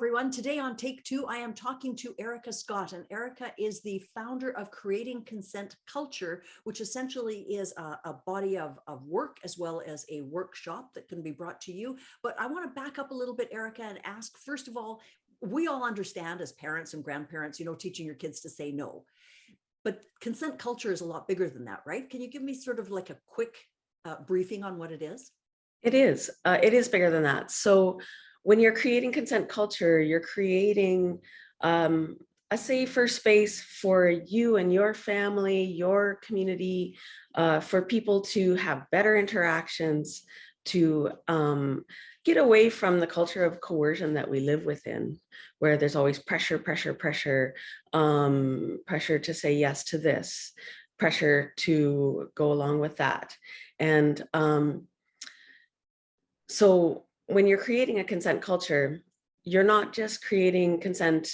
everyone. Today on Take Two, I am talking to Erica Scott, and Erica is the founder of Creating Consent Culture, which essentially is a body of work as well as a workshop that can be brought to you. But I want to back up a little bit, Erica, and ask, first of all, we all understand as parents and grandparents, teaching your kids to say no. But consent culture is a lot bigger than that, right? Can you give me sort of like a quick briefing on what it is? It is. It is bigger than that. So when you're creating consent culture, you're creating a safer space for you and your family, your community, for people to have better interactions, to get away from the culture of coercion that we live within, where there's always pressure, pressure to say yes to this, pressure to go along with that. And so when you're creating a consent culture, you're not just creating consent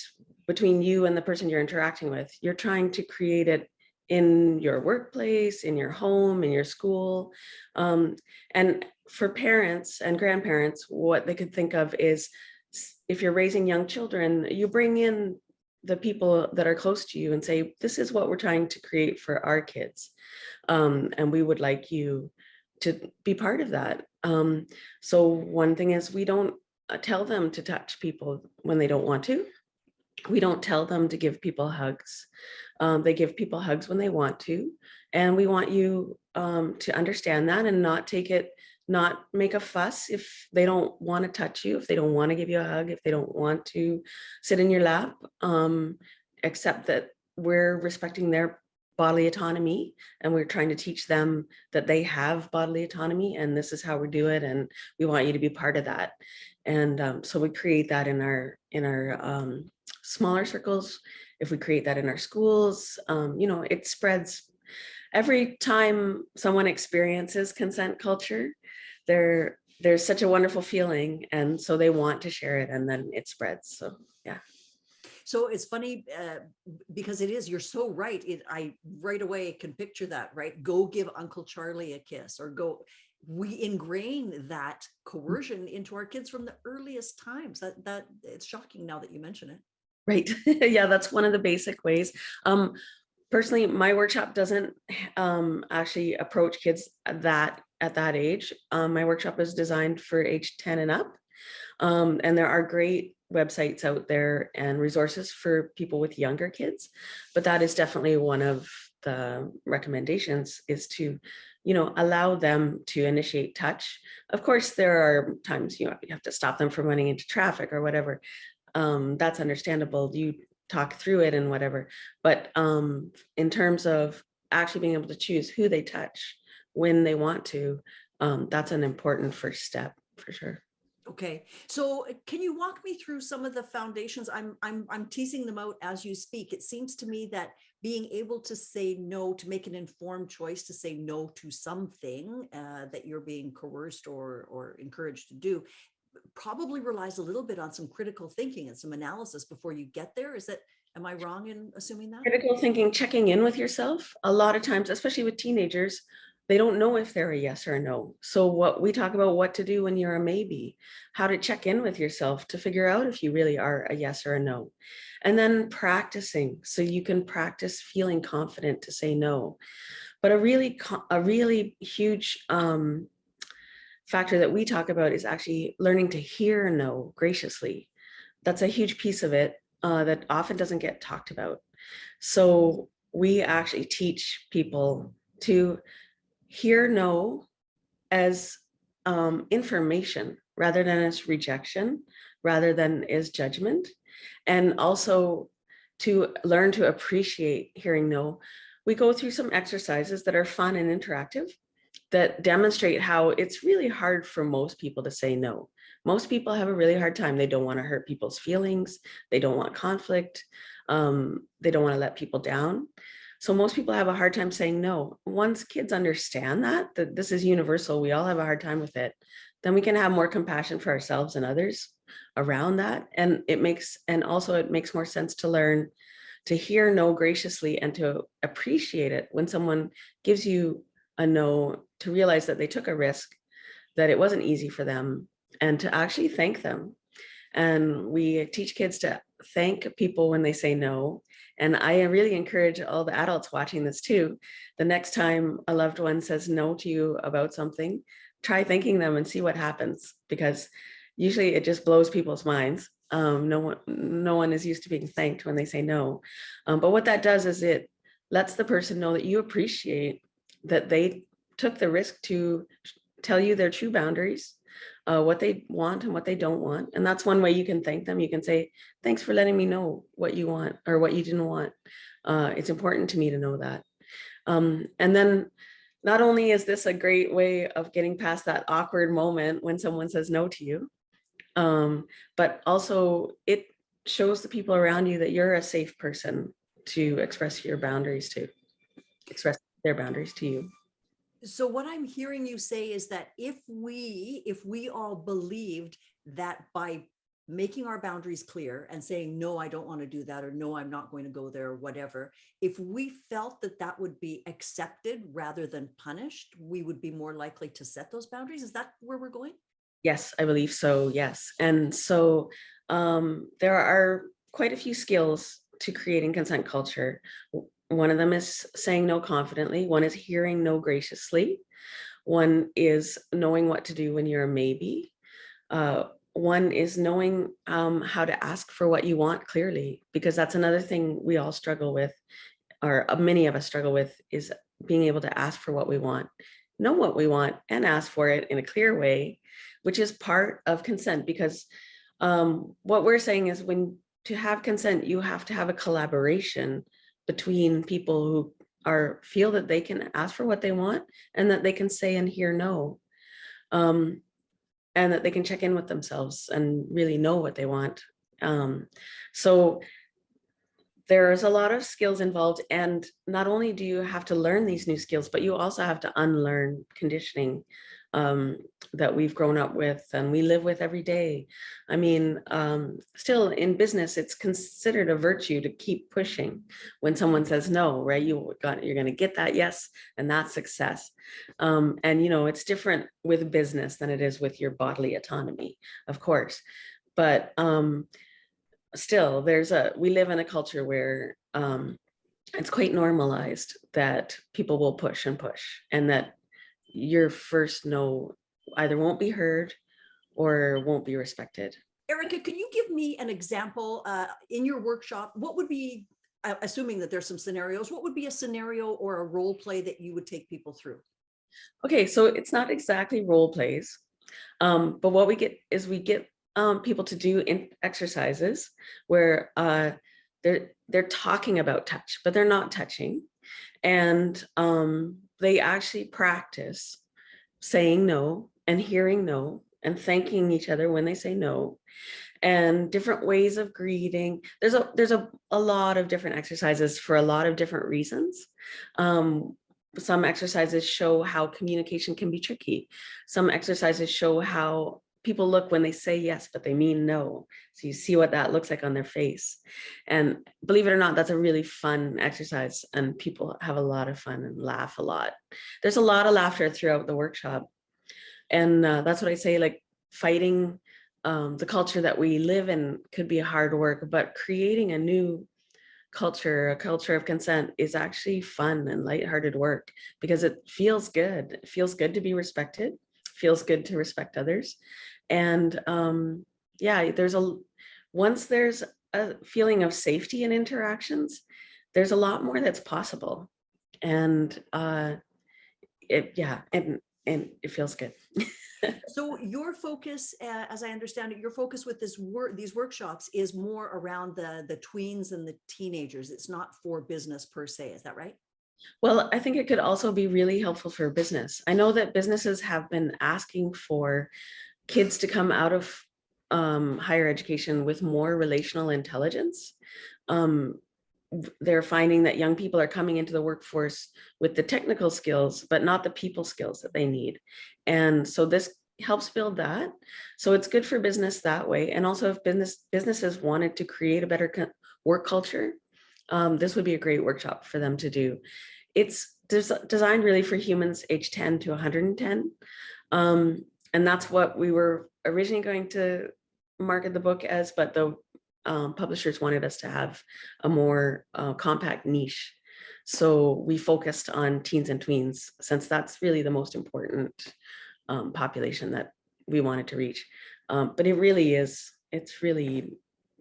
between you and the person you're interacting with. You're trying to create it in your workplace, in your home, in your school. And for parents and grandparents, what they could think of is, if you're raising young children, you bring in the people that are close to you and say, this is what we're trying to create for our kids. And we would like you to be part of that. So one thing is, we don't tell them to touch people when they don't want to. We don't tell them to give people hugs. They give people hugs when they want to. And we want you to understand that and not make a fuss if they don't want to touch you, if they don't want to give you a hug, if they don't want to sit in your lap, except that we're respecting their bodily autonomy, and we're trying to teach them that they have bodily autonomy, and this is how we do it, and we want you to be part of that. And so we create that in our smaller circles. If we create that in our schools, it spreads. Every time someone experiences consent culture, there's such a wonderful feeling, and so they want to share it, and then it spreads. So yeah. So it's funny because it is, you're so right. I right away can picture that, right? Go give Uncle Charlie a kiss, or we ingrain that coercion into our kids from the earliest times. That it's shocking now that you mention it. Right. Yeah, that's one of the basic ways. Personally, my workshop doesn't actually approach kids at that age. My workshop is designed for age 10 and up. And there are great websites out there and resources for people with younger kids, but that is definitely one of the recommendations, is to, allow them to initiate touch. Of course, there are times you have to stop them from running into traffic or whatever. That's understandable. You talk through it and whatever, but in terms of actually being able to choose who they touch when they want to, that's an important first step for sure. Okay, so can you walk me through some of the foundations? I'm teasing them out as you speak. It seems to me that being able to say no, to make an informed choice to say no to something that you're being coerced or encouraged to do, probably relies a little bit on some critical thinking and some analysis before you get there. Am I wrong in assuming that? Critical thinking, checking in with yourself. A lot of times, especially with teenagers, they don't know if they're a yes or a no. So what we talk about, what to do when you're a maybe, how to check in with yourself to figure out if you really are a yes or a no. And then practicing, so you can practice feeling confident to say no. But a really huge factor that we talk about is actually learning to hear no graciously. That's a huge piece of it that often doesn't get talked about. So we actually teach people to hear no as information rather than as rejection, rather than as judgment, and also to learn to appreciate hearing no. We go through some exercises that are fun and interactive that demonstrate how it's really hard for most people to say no. Most people have a really hard time. They don't want to hurt people's feelings. They don't want conflict. They don't want to let people down. So most people have a hard time saying no. Once kids understand that this is universal, we all have a hard time with it, then we can have more compassion for ourselves and others around that. And it makes more sense to learn to hear no graciously and to appreciate it when someone gives you a no, to realize that they took a risk, that it wasn't easy for them, and to actually thank them. And we teach kids to thank people when they say no. And I really encourage all the adults watching this too. The next time a loved one says no to you about something, try thanking them and see what happens, because usually it just blows people's minds. No one is used to being thanked when they say no. But what that does is it lets the person know that you appreciate that they took the risk to tell you their true boundaries, what they want and what they don't want. And that's one way you can thank them. You can say, thanks for letting me know what you want or what you didn't want. It's important to me to know that. And then not only is this a great way of getting past that awkward moment when someone says no to you, but also it shows the people around you that you're a safe person to express your boundaries to, express their boundaries to you. So what I'm hearing you say is that if we all believed that by making our boundaries clear and saying, no, I don't want to do that, or no, I'm not going to go there, or whatever, if we felt that that would be accepted rather than punished, we would be more likely to set those boundaries. Is that where we're going? Yes, I believe so. Yes. And so there are quite a few skills to creating consent culture. One of them is saying no confidently. One is hearing no graciously. One is knowing what to do when you're a maybe. One is knowing how to ask for what you want clearly, because that's another thing we all struggle with, or many of us struggle with, is being able to ask for what we want, know what we want, and ask for it in a clear way, which is part of consent. Because what we're saying is, when to have consent, you have to have a collaboration between people who feel that they can ask for what they want, and that they can say and hear no, and that they can check in with themselves and really know what they want. So there's a lot of skills involved, and not only do you have to learn these new skills, but you also have to unlearn conditioning that we've grown up with and we live with every day. I mean, still in business, it's considered a virtue to keep pushing when someone says no, right? You're going to get that yes, and that's success. And it's different with business than it is with your bodily autonomy, of course. But still, we live in a culture where it's quite normalized that people will push and push, and that your first no either won't be heard or won't be respected. Erica, can you give me an example in your workshop? What would be, assuming that there's some scenarios, what would be a scenario or a role play that you would take people through? Okay, so it's not exactly role plays, but what we get is people to do exercises where they're talking about touch, but they're not touching, and they actually practice saying no and hearing no and thanking each other when they say no, and different ways of greeting. There's a lot of different exercises for a lot of different reasons. Some exercises show how communication can be tricky. Some exercises show how people look when they say yes, but they mean no. So you see what that looks like on their face. And believe it or not, that's a really fun exercise, and people have a lot of fun and laugh a lot. There's a lot of laughter throughout the workshop. And that's what I say, like, fighting the culture that we live in could be hard work, but creating a new culture, a culture of consent, is actually fun and lighthearted work, because it feels good. It feels good to be respected. It feels good to respect others. And yeah, once there's a feeling of safety in interactions, there's a lot more that's possible. And it feels good. So your focus, as I understand it, your focus with these workshops is more around the tweens and the teenagers. It's not for business per se. Is that right? Well, I think it could also be really helpful for business. I know that businesses have been asking for kids to come out of higher education with more relational intelligence. They're finding that young people are coming into the workforce with the technical skills, but not the people skills that they need. And so this helps build that. So it's good for business that way. And also, if businesses wanted to create a better work culture, this would be a great workshop for them to do. It's designed really for humans age 10 to 110. And that's what we were originally going to market the book as, but the publishers wanted us to have a more compact niche. So we focused on teens and tweens, since that's really the most important population that we wanted to reach. But it really is, it's really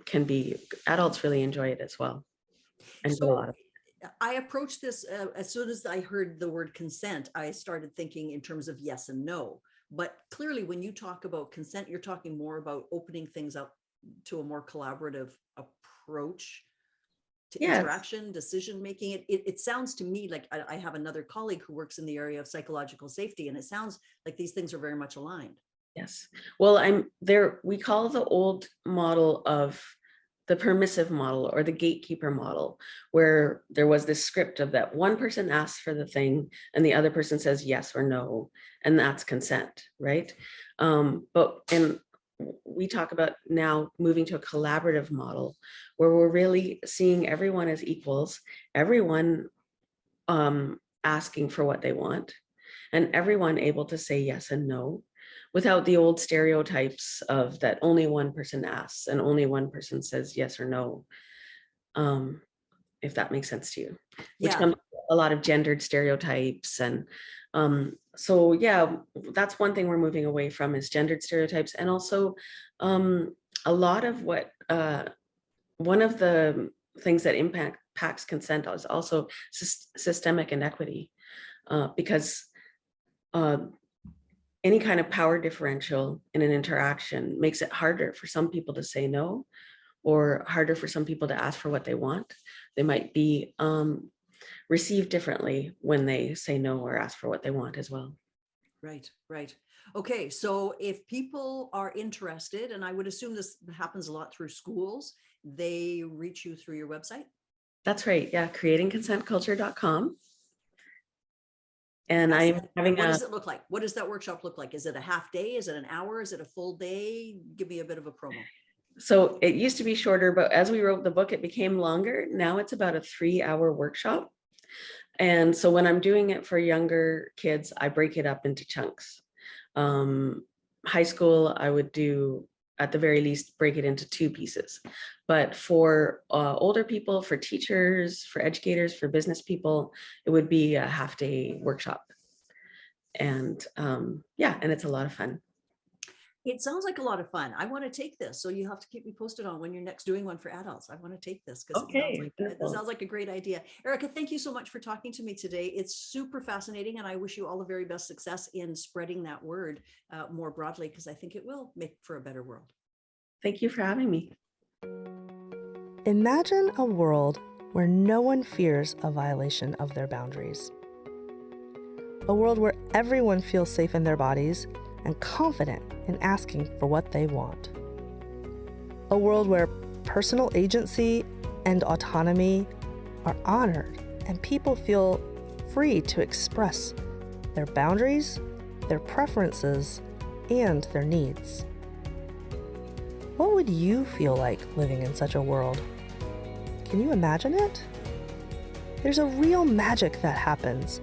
can be, adults really enjoy it as well. And do a lot So of I approached this as soon as I heard the word consent, I started thinking in terms of yes and no. But clearly, when you talk about consent, you're talking more about opening things up to a more collaborative approach to Yes. interaction, decision making. It sounds to me like I have another colleague who works in the area of psychological safety, and it sounds like these things are very much aligned. Yes. Well, I'm there. We call the old model of the permissive model, or the gatekeeper model, where there was this script of that one person asks for the thing and the other person says yes or no, and that's consent, right? And we talk about now moving to a collaborative model where we're really seeing everyone as equals, everyone asking for what they want, and everyone able to say yes and no, without the old stereotypes of that only one person asks and only one person says yes or no. If that makes sense to you, which comes a lot of gendered stereotypes. And so, yeah, that's one thing we're moving away from, is gendered stereotypes. And also a lot of what, one of the things that impacts consent is also systemic inequity, because any kind of power differential in an interaction makes it harder for some people to say no, or harder for some people to ask for what they want. They might be received differently when they say no or ask for what they want as well. Right, right. Okay, so if people are interested, and I would assume this happens a lot through schools, they reach you through your website? That's right, yeah, creatingconsentculture.com. And I'm having what does it look like? What does that workshop look like? Is it a half day? Is it an hour? Is it a full day? Give me a bit of a promo. So it used to be shorter, but as we wrote the book, it became longer. Now it's about a 3-hour workshop. And so when I'm doing it for younger kids, I break it up into chunks. High school, I would do, at the very least, break it into 2 pieces. But for older people, for teachers, for educators, for business people, it would be a half-day workshop. And yeah, and it's a lot of fun. It sounds like a lot of fun. I want to take this. So you have to keep me posted on when you're next doing one for adults. I want to take this because it sounds like a great idea. Erica, thank you so much for talking to me today. It's super fascinating, and I wish you all the very best success in spreading that word more broadly, because I think it will make for a better world. Thank you for having me. Imagine a world where no one fears a violation of their boundaries. A world where everyone feels safe in their bodies and confident in asking for what they want. A world where personal agency and autonomy are honored and people feel free to express their boundaries, their preferences, and their needs. What would you feel like living in such a world? Can you imagine it? There's a real magic that happens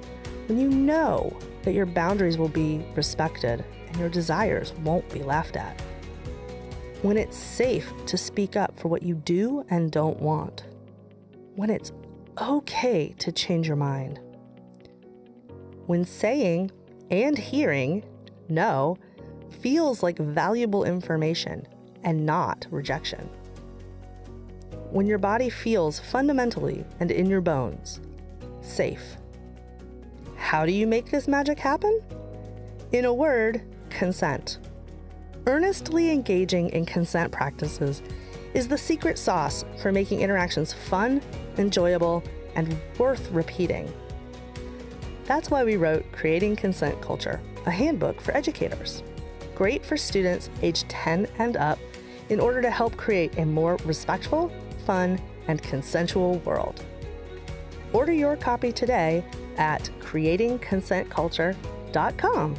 when you know that your boundaries will be respected and your desires won't be laughed at. When it's safe to speak up for what you do and don't want. When it's okay to change your mind. When saying and hearing no feels like valuable information and not rejection. When your body feels fundamentally and in your bones safe. How do you make this magic happen? In a word, consent. Earnestly engaging in consent practices is the secret sauce for making interactions fun, enjoyable, and worth repeating. That's why we wrote Creating Consent Culture, a handbook for educators. Great for students aged 10 and up in order to help create a more respectful, fun, and consensual world. Order your copy today at creatingconsentculture.com.